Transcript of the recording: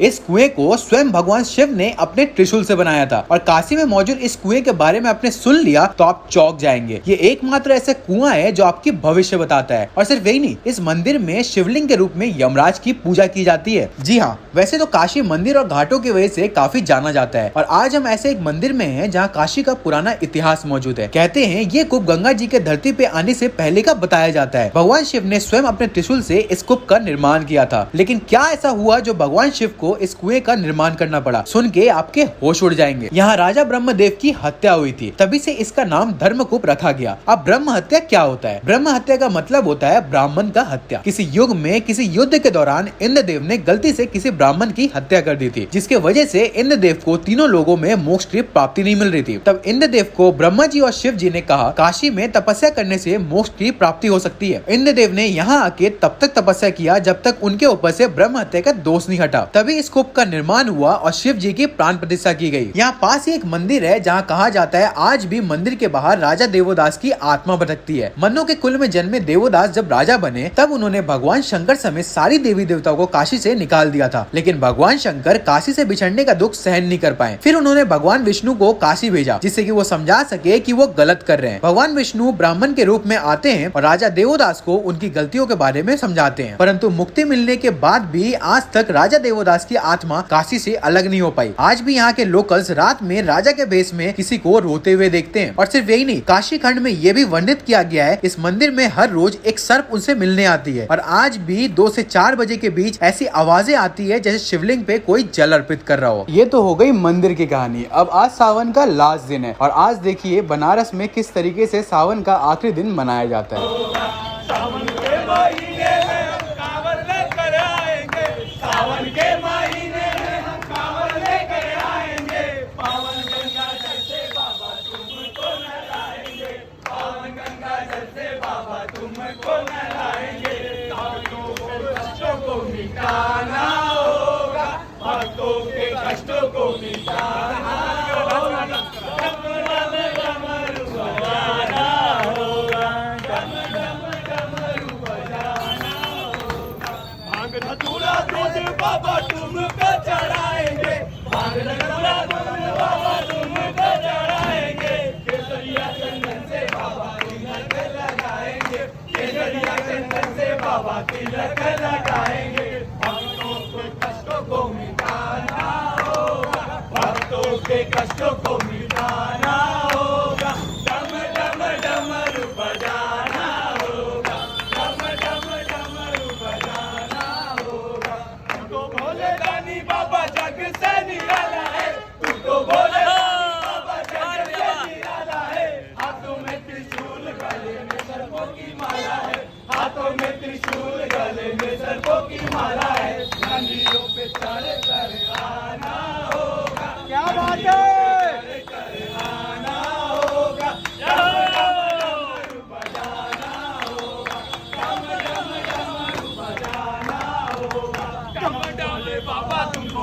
इस कुएं को स्वयं भगवान शिव ने अपने त्रिशूल से बनाया था और काशी में मौजूद इस कुएं के बारे में आपने सुन लिया तो आप चौंक जाएंगे। ये एकमात्र ऐसा कुआं है जो आपकी भविष्य बताता है। और सिर्फ यही नहीं, इस मंदिर में शिवलिंग के रूप में यमराज की पूजा की जाती है। जी हाँ, वैसे तो काशी मंदिर और घाटों की वजह से काफी जाना जाता है और आज हम ऐसे एक मंदिर में हैं जहाँ काशी का पुराना इतिहास मौजूद है। कहते हैं ये कूप गंगा जी के धरती पे आने से पहले का बताया जाता है। भगवान शिव ने स्वयं अपने त्रिशूल से इस कूप का निर्माण किया था। लेकिन क्या ऐसा हुआ जो भगवान शिव को इस कुएं का निर्माण करना पड़ा? सुन के आपके होश उड़ जाएंगे। यहाँ राजा ब्रह्मदेव की हत्या हुई थी, तभी से इसका नाम धर्मकूप रखा गया। अब ब्रह्म हत्या क्या होता है? ब्रह्म हत्या का मतलब होता है ब्राह्मण का हत्या। किसी युग में किसी युद्ध के दौरान इंद्रदेव ने गलती से किसी ब्राह्मण की हत्या कर दी थी, जिसके वजह से इंद्रदेव को तीनों लोगों में मोक्ष की प्राप्ति नहीं मिल रही थी। तब इंद्रदेव को ब्रह्मा जी और शिव जी ने कहा काशी में तपस्या करने से मोक्ष की प्राप्ति हो सकती है। इंद्रदेव ने यहाँ आके तब तक तपस्या किया जब तक उनके ऊपर से ब्रह्म हत्या का दोष नहीं हटा। तभी इस कूप का निर्माण हुआ और शिव जी की प्राण प्रतिष्ठा की गई। यहाँ पास ही एक मंदिर है जहाँ कहा जाता है आज भी मंदिर के बाहर राजा देवोदास की आत्मा भटकती है। मन्नो के कुल में जन्मे देवोदास जब राजा बने तब उन्होंने भगवान शंकर समेत सारी देवी देवताओं को काशी से निकाल दिया था, लेकिन भगवान शंकर काशी से बिछड़ने का दुख सहन नहीं कर पाए। फिर उन्होंने भगवान विष्णु को काशी भेजा जिससे कि वो समझा सके कि वो गलत कर रहे हैं। भगवान विष्णु ब्राह्मण के रूप में आते हैं और राजा देवोदास को उनकी गलतियों के बारे में समझाते हैं, परंतु मुक्ति मिलने के बाद भी आज तक राजा देवोदास की आत्मा काशी से अलग नहीं हो पाई। आज भी यहाँ के लोकल्स रात में राजा के भेष में किसी को रोते हुए देखते हैं। और सिर्फ यही नहीं, काशी खंड में ये भी वर्णित किया गया है इस मंदिर में हर रोज एक सर्प उनसे मिलने आती है और आज भी 2 से 4 बजे के बीच ऐसी आवाजें आती है जैसे शिवलिंग पे कोई जल अर्पित कर रहा हो। ये तो हो गई मंदिर की कहानी। अब आज सावन का लास्ट दिन है और आज देखिए बनारस में किस तरीके से सावन का आखिरी दिन मनाया जाता है। बाबा तुमको चढ़ाएंगे, बाबा तुमको चढ़ाएंगे, केसरिया चंदन से बाबा तिलक लगाएंगे, केसरिया चंदन से बाबा तिलक लगाएंगे। भक्तों के कष्टों को मिटाना होगा, भक्तों के कष्टों को मिटाना होगा, डम डम डमरू बजाना होगा, डम डम डमरू बजाना होगा। तो भोले दानी बाबा जग से निराला है, तू तो भोले दानी बाबा जग से निराला है। हाथों में त्रिशूल गले में सर्पों की माला है, हाथों में त्रिशूल गले में सर्पों की माला है। मंदिरों पे चढ़ कर आना होगा, क्या बात है, कर आना होगा, डमरू बजाना होगा, डमरू बजाना होगा। डम डम बाबा तुमको